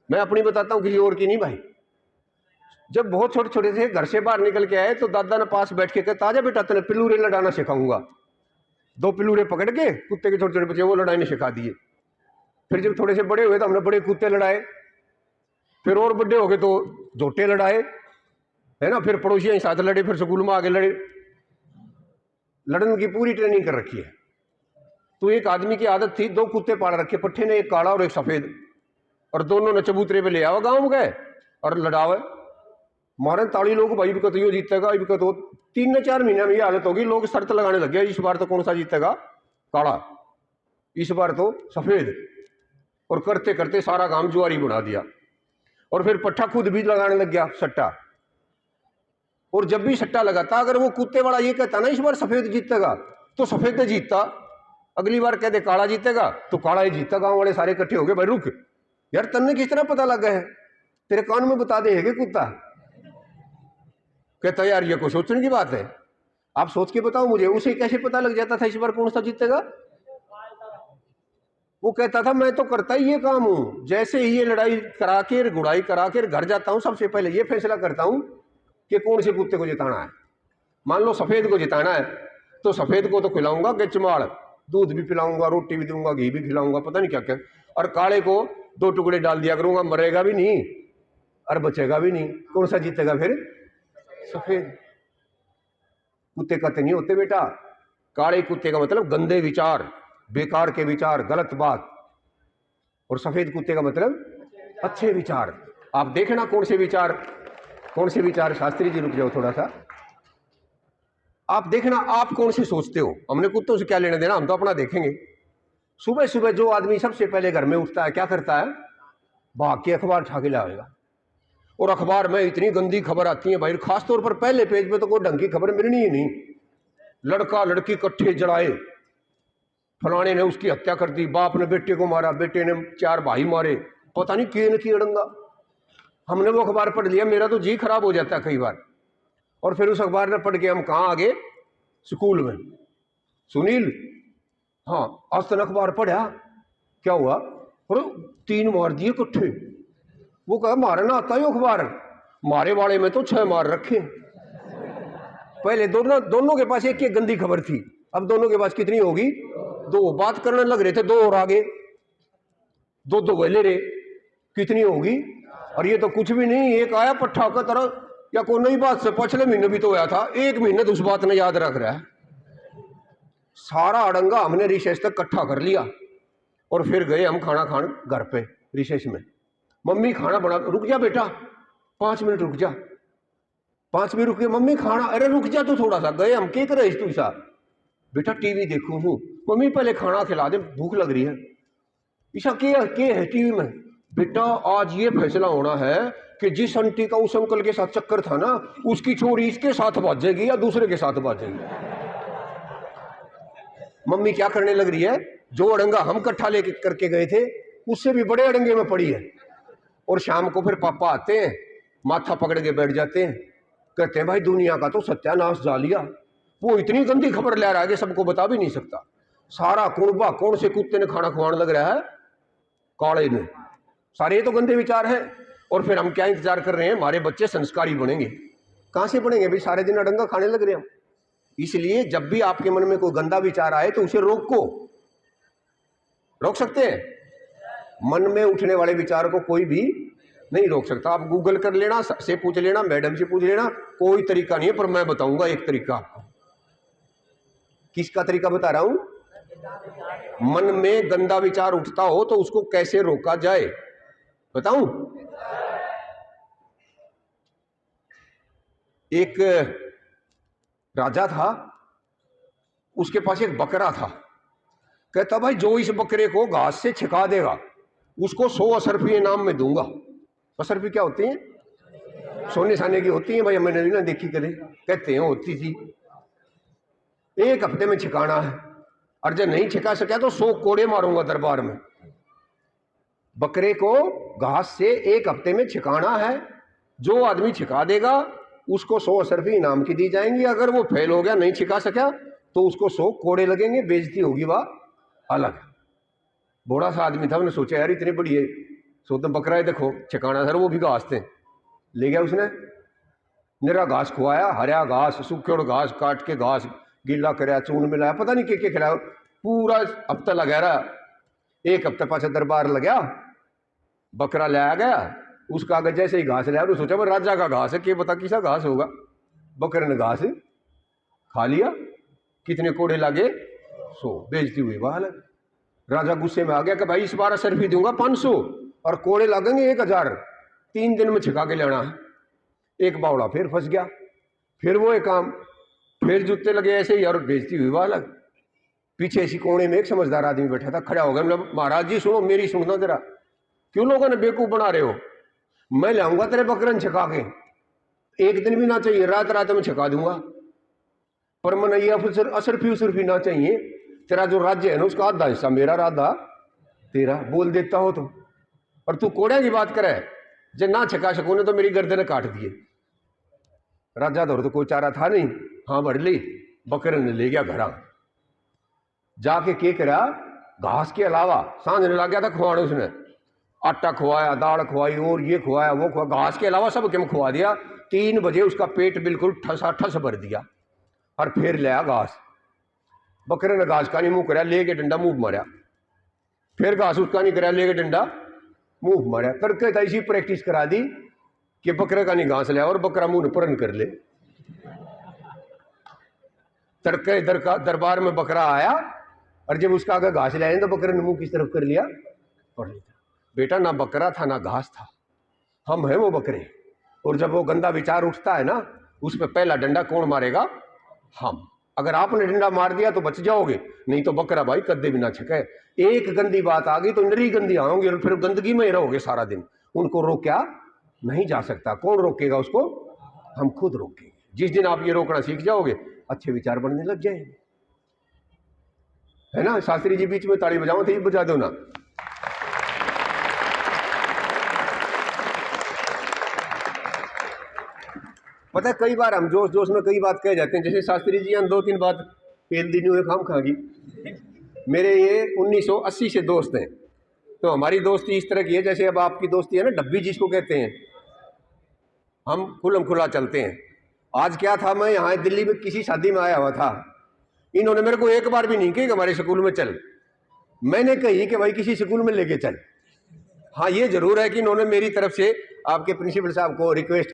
मैं अपनी बताता हूँ, किसी और की नहीं भाई। जब बहुत छोटे छोटे थे, घर से बाहर निकल के आए तो दादा ने पास बैठ के कहा, ताजा बेटा तेने पिल्लूरे लड़ाना सिखाऊंगा। 2 पिल्लूरे पकड़ के कुत्ते के छोटे छोटे बच्चे वो लड़ाने सिखा दिए। फिर जब थोड़े से बड़े हुए तो हमने बड़े कुत्ते लड़ाए। फिर और बड़े हो गए तो जोटे लड़ाए, है ना। फिर पड़ोसियों के साथ लड़े, फिर स्कूल में आगे लड़े। लड़ने की पूरी ट्रेनिंग कर रखी है। तो एक आदमी की आदत थी, 2 कुत्ते पाल रखे पट्टे ने, एक काला और एक सफेद, और दोनों ने चबूतरे पे ले आओ गांव गए और लड़ावे। मारे ताली लोग, भाई बिकत यो जीतेगा, बिकत वो। 3 या 4 महीने में ये हालत होगी, लोग शर्त लगाने लग गए, इस बार तो कौन सा जीतेगा, काला, इस बार तो सफेद। और करते करते सारा काम जुआरी बना दिया। और फिर पट्टा खुद भी लगाने लग गया, सट्टा। और जब भी सट्टा लगाता, अगर वो कुत्ते वाला ये कहता ना इस बार सफेद जीतेगा, तो सफेद जीतता। अगली बार कहते काला जीतेगा, तो काला ही जीतता। गांव वाले सारे इकट्ठे हो गए, भाई रुक यार, तन्ने किस तरह पता लग गया है, तेरे कान में बता दे कुत्ता। कहता यार ये कोई सोचने की बात है, आप सोच के बताओ मुझे, उसे कैसे पता लग जाता था इस बार कौन सा जीतेगा। वो कहता था मैं तो करता ही ये काम हूं, जैसे ही ये लड़ाई करा के गुड़ाई करा के घर जाता हूं, सबसे पहले ये फैसला करता हूं कि कौन से कुत्ते को जिताना है। मान लो सफेद को जिताना है, तो सफेद को तो खिलाऊंगा गिचमाड़, दूध भी पिलाऊंगा, रोटी भी दूंगा, घी भी खिलाऊंगा, पता नहीं क्या क्या। और काले को 2 टुकड़े डाल दिया करूंगा, मरेगा भी नहीं और बचेगा भी नहीं। कौन सा जीतेगा फिर, सफेद। कुत्ते कहते नहीं होते बेटा, काले कुत्ते का मतलब गंदे विचार, बेकार के विचार, गलत बात। और सफेद कुत्ते का मतलब अच्छे विचार। आप देखना कौन से विचार, कौन से विचार, शास्त्री जी रुक जाओ थोड़ा सा, आप देखना आप कौन से सोचते हो। हमने कुत्तों से क्या लेना देना, हम तो अपना देखेंगे। सुबह सुबह जो आदमी सबसे पहले घर में उठता है, क्या करता है, भाग के अखबार उठा के लाएगा। और अखबार में इतनी गंदी खबर आती है भाई, खासतौर पर पहले पेज पे तो कोई ढंग की खबर मिलनी ही नहीं। लड़का लड़की इकट्ठे जलाए, फलाने ने उसकी हत्या कर दी, बाप ने बेटे को मारा, बेटे ने 4 भाई मारे, पता नहीं किए न किए अड़ंगा। हमने वो अखबार पढ़ लिया, मेरा तो जी खराब हो जाता है कई बार। और फिर उस अखबार ने पढ़ के हम कहाँ आगे, स्कूल में। सुनील, हाँ आज तक अखबार पढ़ा, क्या हुआ, और 3 मार दिए इकट्ठे। वो कहा मारना आता है अखबार, मारे वाले में तो 6 मार रखे। पहले दोनों के पास एक गंदी खबर थी, अब दोनों के पास कितनी होगी, 2। बात करने लग रहे थे 2 और आगे, 2 गले रे, कितनी होगी। और ये तो कुछ भी नहीं, एक आया पट्टा का तरह, या कोई नई बात से पिछले महीने भी तो आया था, 1 महीने तो उस बात ने याद रख रहा है। सारा अड़ंगा हमने रिसेस तक इकट्ठा कर लिया। और फिर गए हम खाना खान घर पे रिसेस में। मम्मी खाना बना, रुक जा बेटा 5 मिनट रुक जा। 5 मिनट रुक गए, मम्मी खाना, अरे रुक जा तो थोड़ा सा, गए हम, क्या करे तू सा, बेटा टीवी देखू हूँ। मम्मी पहले खाना खिला दे, भूख लग रही है। ईशा के है टीवी में, बेटा आज ये फैसला होना है कि जिस आंटी का उस अंकल के साथ चक्कर था ना, उसकी छोरी इसके साथ भाजेगी या दूसरे के साथ भाजेगी। मम्मी क्या करने लग रही है, जो अड़ंगा हम इकट्ठा लेके करके गए थे उससे भी बड़े अड़ंगे में पड़ी है। और शाम को फिर पापा आते हैं, माथा पकड़ के बैठ जाते हैं, कहते हैं भाई दुनिया का तो सत्यानाश जा लिया। वो इतनी गंदी खबर ले रहा है कि सबको बता भी नहीं सकता। सारा कुर्बा कौन से कुत्ते ने खाना खवाने लग रहा है, काले ने। सारे ये तो गंदे विचार हैं। और फिर हम क्या इंतजार कर रहे हैं, हमारे बच्चे संस्कारी बनेंगे। कहां से बनेंगे भाई, सारे दिन अड़ंगा खाने लग रहे हैं। इसलिए जब भी आपके मन में कोई गंदा विचार आए तो उसे रोक सकते हैं। मन में उठने वाले विचार को कोई भी नहीं रोक सकता। आप गूगल कर लेना, से पूछ लेना, मैडम से पूछ लेना, कोई तरीका नहीं है। पर मैं बताऊंगा एक तरीका आपको। किसका तरीका बता रहा हूं, मन में गंदा विचार उठता हो तो उसको कैसे रोका जाए, बताऊं। एक राजा था, उसके पास एक बकरा था। कहता भाई जो इस बकरे को घास से छिका देगा उसको 100 असरफी इनाम में दूंगा। असरफी क्या होती है, सोने साने की होती है भाई, मैंने नहीं ना देखी कदे, कहते हैं होती थी। 1 हफ्ते में छिकाना है, और जब नहीं छिका सका तो 100 कोड़े मारूंगा दरबार में। बकरे को घास से 1 हफ्ते में छिकाना है, जो आदमी छिका देगा उसको 100 असरफी इनाम की दी जाएंगी। अगर वो फेल हो गया, नहीं छिका सका, तो उसको 100 कोड़े लगेंगे, बेइज्जती होगी, वह अलग। बूढ़ा सा आदमी था, उन्होंने सोचा यार इतनी बड़ी सोते बकरा है देखो छिकाना सर, वो भी घास थे, ले गया उसने, निरा घास खुआया, हरा घास, सूखे घास काट के घास गीला कराया, चून मिलाया, पता नहीं क्या खिलाया, पूरा हफ्ता लगा रहा। एक हफ्ते पाछा दरबार लगा, बकरा लाया गया, उसका अगर जैसे ही घास लाया तो सोचा वो राजा का घास है, क्या पता किसा घास होगा। बकरे ने घास खा लिया, कितने कोड़े लगे, 100, बेइज्जती हुई वाल। राजा गुस्से में आ गया कि भाई इस बार सर्फी दूंगा 500 और कोड़े लगेंगे 1000, 3 दिन में छिका के लेना है। एक बावड़ा फिर फंस गया, फिर वो एक काम, फिर जूते लगे ऐसे ही और बेइज्जती हुई वाल। पीछे इसी कोने में एक समझदार आदमी बैठा था, खड़ा हो गया, मतलब महाराज जी सुनो, मेरी सुनना जरा, क्यों लोगों ने बेवकूफ बना रहे हो, मैं लाऊंगा तेरे बकरन छिका के, एक दिन भी ना चाहिए, रात रात में छिका दूंगा, पर मन ये असरफी उसरफी ना चाहिए, तेरा जो राज्य है ना उसका आधा हिस्सा मेरा, आधा तेरा, बोल देता हो तुम, और तू कोड़े की बात करे, जब ना छिका सकू ने तो मेरी गर्दन काट दिए। राजा दौर तो कोई चारा था नहीं, हाँ भर ली, बकरे ने ले गया घरा, जाके के करा, घास के अलावा सांझ लग गया था खुआने, उसने आटा खुआया, दाल खुआई, और ये खुआया वो खुआ, घास के अलावा सब क्या खुआ दिया। 3 बजे उसका पेट बिल्कुल ठसा ठस भर दिया, और फिर लिया घास, बकरे ने घास का नहीं मुंह कराया, लेके डंडा मुंह मारा, फिर घास उसका नहीं कराया, लेके डंडा मुंह मारा, करके तो ऐसी प्रैक्टिस करा दी कि बकरे का नहीं घास लिया और बकरा मुंह पूरन कर ले। तड़के दरबार में बकरा आया, और जब उसका आगे घास लाए तो बकरे ने मुंह किस तरफ कर लिया, पढ़ लिया, बेटा ना बकरा था ना घास था, हम हैं वो बकरे, और जब वो गंदा विचार उठता है ना, उस पर पहला डंडा कौन मारेगा, हम। अगर आपने डंडा मार दिया तो बच जाओगे, नहीं तो बकरा भाई कद्दे भी ना छके। एक गंदी बात आ गई तो नरी गंदी आओगे और फिर गंदगी में ही रहोगे सारा दिन, उनको रोका नहीं जा सकता। कौन रोकेगा उसको, हम खुद रोकेंगे। जिस दिन आप ये रोकना सीख जाओगे, अच्छे विचार बनने लग जाएंगे, है ना। शास्त्री जी बीच में ताली बजाओ तो ये बजा दो ना। पता है कई बार हम जोश जोश में कई बात कह जाते हैं, जैसे शास्त्री जी हम 2-3 बात फेल दी हुए खाम खागी। मेरे ये 1980 से दोस्त हैं, तो हमारी दोस्ती इस तरह की है जैसे अब आपकी दोस्ती है ना, डब्बी जिसको कहते हैं, हम खुलम खुला चलते हैं। आज क्या था, मैं यहाँ दिल्ली में किसी शादी में आया हुआ था, इन्होंने मेरे को एक बार भी नहीं कही कि हमारे स्कूल में चल, मैंने कही कि भाई किसी स्कूल में लेके चल। हाँ ये जरूर है कि इन्होंने मेरी तरफ से आपके प्रिंसिपल साहब को रिक्वेस्ट